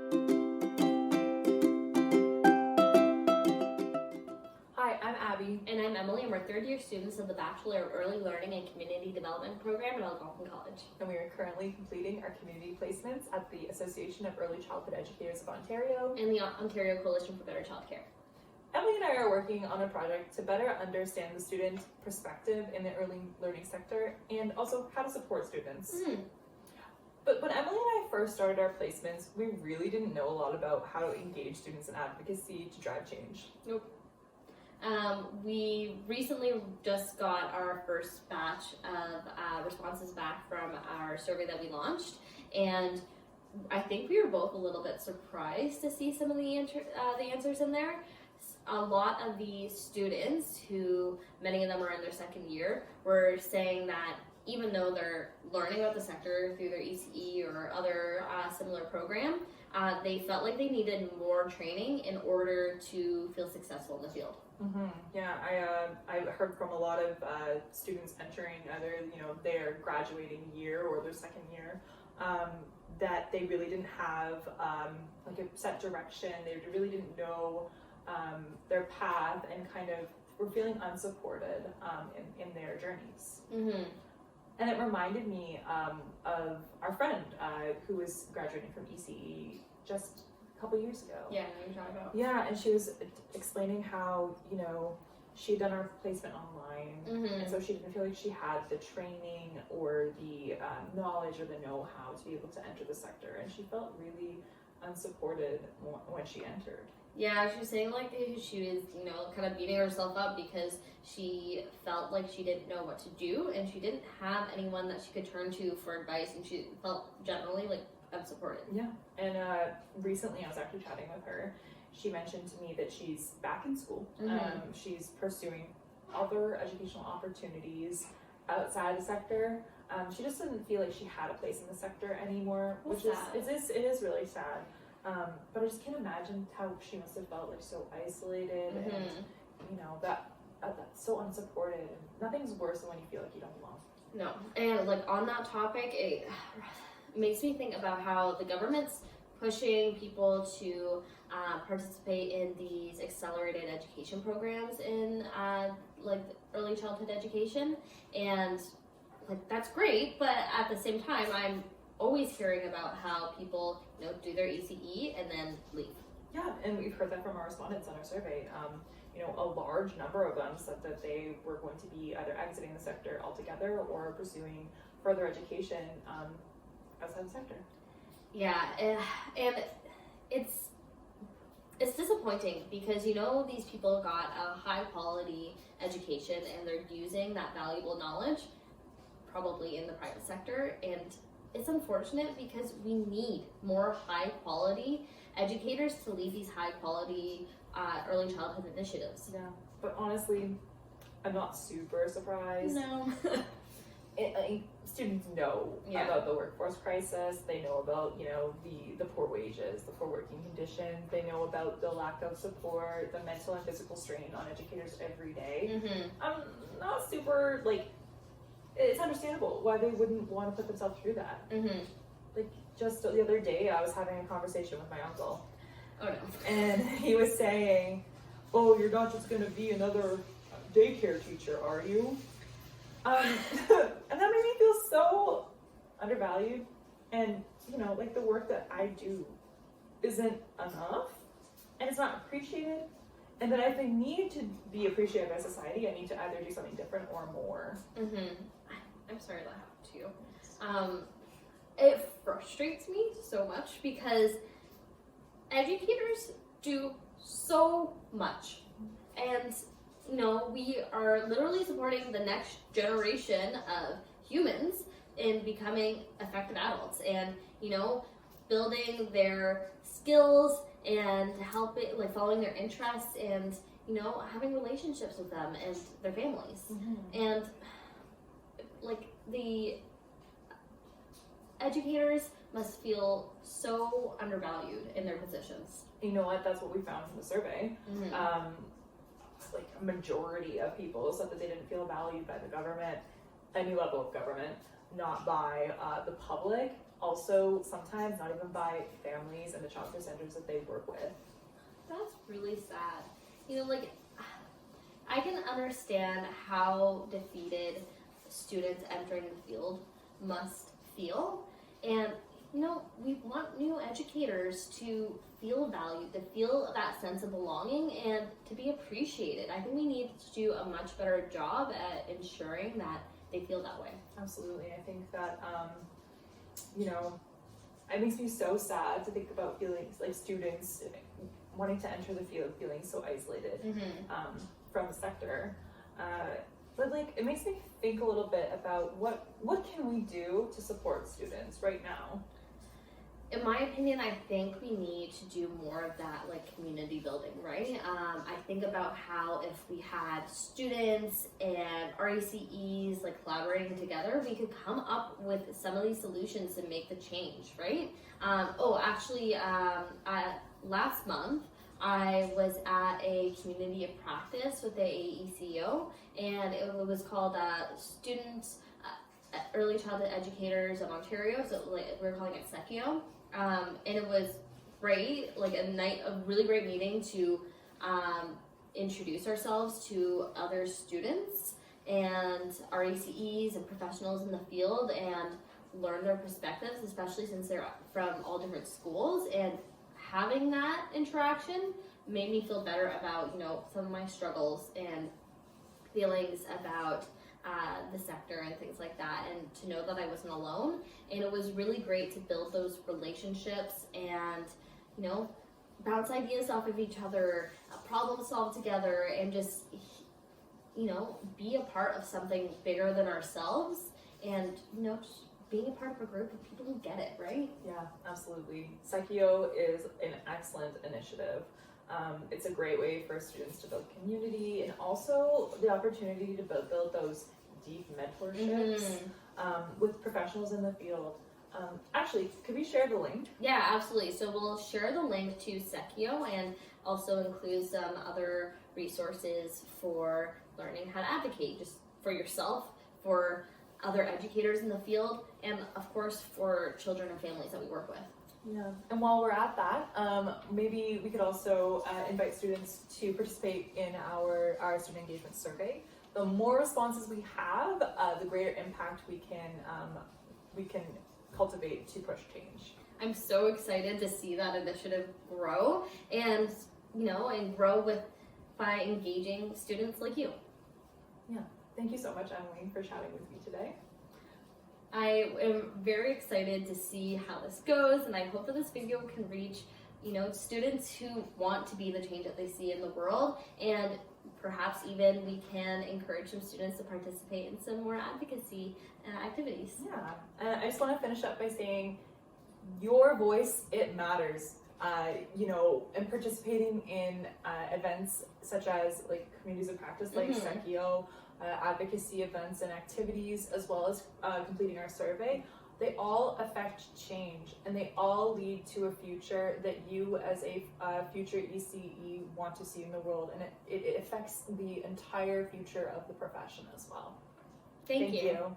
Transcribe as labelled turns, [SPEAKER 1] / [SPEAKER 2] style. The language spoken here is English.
[SPEAKER 1] Hi, I'm Abby.
[SPEAKER 2] And I'm Emily, and we're third-year students of the Bachelor of Early Learning and Community Development program at Algonquin College.
[SPEAKER 1] And we are currently completing our community placements at the Association of Early Childhood Educators of Ontario
[SPEAKER 2] And the Ontario Coalition for Better Childcare.
[SPEAKER 1] Emily and I are working on a project to better understand the student perspective in the early learning sector and also how to support students. But when Emily and I first started our placements, we really didn't know a lot about how to engage students in advocacy to drive change.
[SPEAKER 2] Nope. We recently just got our first batch of responses back from our survey that we launched, and I think we were both a little bit surprised to see some of the answers in there. A lot of the students, who many of them are in their second year, were saying that even though they're learning about the sector through their ECE or other similar program, they felt like they needed more training in order to feel successful in the field.
[SPEAKER 1] Yeah, I heard from a lot of students entering either their graduating year or their second year that they really didn't have like a set direction. They really didn't know their path and kind of were feeling unsupported in their journeys. And it reminded me of our friend who was graduating from ECE just a couple years ago.
[SPEAKER 2] Yeah, I know what you're talking about.
[SPEAKER 1] Yeah, and she was explaining how, she had done her placement online, and so she didn't feel like she had the training or the knowledge or the know-how to be able to enter the sector, and she felt really unsupported when she entered.
[SPEAKER 2] Yeah, she was saying like she was, kind of beating herself up because she felt like she didn't know what to do and she didn't have anyone that she could turn to for advice, and she felt generally like unsupported.
[SPEAKER 1] Yeah, and recently I was actually chatting with her. She mentioned to me that she's back in school. She's pursuing other educational opportunities outside the sector. She just didn't feel like she had a place in the sector anymore, which it is really sad. But I just can't imagine how she must have felt like so isolated and that's so unsupported. And nothing's worse than when you feel like you don't belong.
[SPEAKER 2] No, and like on that topic, it makes me think about how the government's pushing people to participate in these accelerated education programs in like early childhood education, and like that's great, but at the same time I'm always hearing about how people do their ECE and then leave.
[SPEAKER 1] Yeah, and we've heard that from our respondents on our survey. A large number of them said that they were going to be either exiting the sector altogether or pursuing further education outside the sector.
[SPEAKER 2] Yeah, and it's disappointing because these people got a high quality education and they're using that valuable knowledge probably in the private sector, and it's unfortunate because we need more high quality educators to lead these high quality early childhood initiatives.
[SPEAKER 1] Yeah, but honestly, I'm not super surprised.
[SPEAKER 2] No.
[SPEAKER 1] Students know about the workforce crisis. They know about the poor wages, the poor working conditions. They know about the lack of support, the mental and physical strain on educators every day. I'm not super it's understandable why they wouldn't want to put themselves through that. Like just the other day, I was having a conversation with my uncle.
[SPEAKER 2] Oh no.
[SPEAKER 1] And he was saying, "Oh, you're not just going to be another daycare teacher, are you?" And that made me feel so undervalued, and the work that I do isn't enough, and it's not appreciated, and that if I need to be appreciated by society, I need to either do something different or more.
[SPEAKER 2] I'm sorry that happened to you. It frustrates me so much because educators do so much, and we are literally supporting the next generation of humans in becoming effective adults and building their skills and helping following their interests and having relationships with them and their families. And the educators must feel so undervalued in their positions.
[SPEAKER 1] You know what? That's what we found from the survey. A majority of people said that they didn't feel valued by the government, any level of government, not by the public, also sometimes not even by families and the childcare centers that they work with.
[SPEAKER 2] That's really sad. You know, like, I can understand how defeated students entering the field must feel. And, you know, we want new educators to feel valued, to feel that sense of belonging, and to be appreciated. I think we need to do a much better job at ensuring that they feel that way.
[SPEAKER 1] Absolutely. I think that, you know, it makes me so sad to think about feeling like students wanting to enter the field feeling so isolated from the sector. But like, it makes me think a little bit about what can we do to support students right now?
[SPEAKER 2] In my opinion, I think we need to do more of that, like, community building, right? I think about how if we had students and RACEs like collaborating together, we could come up with some of these solutions to make the change, right? Last month, I was at a community of practice with the AECEO, and it was called Students, Early Childhood Educators of Ontario, so we're calling it AECEO. And it was great, like a really great meeting to introduce ourselves to other students and RACEs and professionals in the field and learn their perspectives, especially since they're from all different schools. And having that interaction made me feel better about, you know, some of my struggles and feelings about the sector and things like that, and to know that I wasn't alone. And it was really great to build those relationships and, you know, bounce ideas off of each other, problem solve together, and just, you know, be a part of something bigger than ourselves, and, you know, just being a part of a group of people who get it, right?
[SPEAKER 1] Yeah, absolutely. AECEO is an excellent initiative. It's a great way for students to build community, and also the opportunity to build those deep mentorships with professionals in the field. Actually, could we share the link?
[SPEAKER 2] Yeah, absolutely. So we'll share the link to AECEO and also include some other resources for learning how to advocate, just for yourself, for other educators in the field, and of course for children and families that we work with.
[SPEAKER 1] Yeah, and while we're at that, maybe we could also invite students to participate in our student engagement survey. The more responses we have, the greater impact we can cultivate to push change.
[SPEAKER 2] I'm so excited to see that initiative grow, and, you know, and grow by engaging students like you.
[SPEAKER 1] Yeah, thank you so much, Emily, for chatting with me today.
[SPEAKER 2] I am very excited to see how this goes, and I hope that this video can reach, you know, students who want to be the change that they see in the world, and perhaps even we can encourage some students to participate in some more advocacy activities.
[SPEAKER 1] Yeah, and I just want to finish up by saying your voice, it matters. You know, and participating in events such as like communities of practice like AECEO, advocacy events and activities, as well as completing our survey, they all affect change, and they all lead to a future that you as a future ECE want to see in the world, and it affects the entire future of the profession as well.
[SPEAKER 2] Thank you.